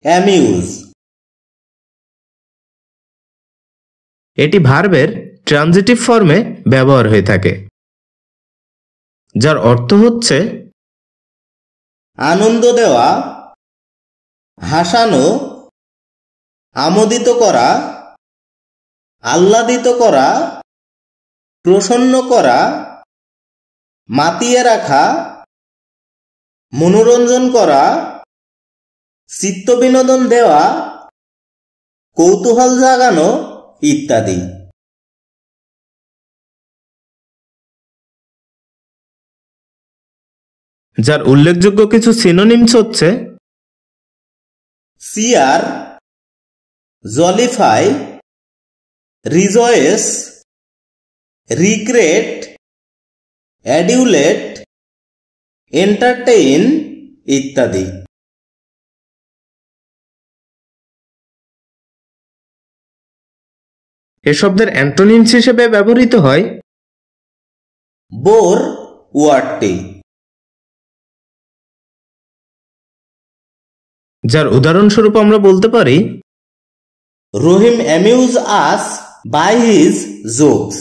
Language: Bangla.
অ্যামিউজ। এটি ভার্বের ট্রানজিটিভ ফর্মে ব্যবহার হয়ে থাকে, যার অর্থ হচ্ছে আনন্দ দেওয়া, হাসানো, আমোদিত করা, আহ্লাদিত করা, প্রসন্ন করা, মাতিয়ে রাখা, মনোরঞ্জন করা, চিত্তবিনোদন দেওয়া, কৌতূহল জাগানো ইত্যাদি। যার উল্লেখযোগ্য কিছু সিনোনিমস হচ্ছে চিয়ার, জলিফাই, রিজয়েস, রিগ্রেট, অ্যাডিউলেট, এন্টারটেইন ইত্যাদি। এ শব্দের অ্যান্টোনিমস হিসেবে ব্যবহৃত হয় বোর ওয়ার্ডটি, যার উদাহরণস্বরূপ আমরা বলতে পারি Rahim amuse us by his jokes.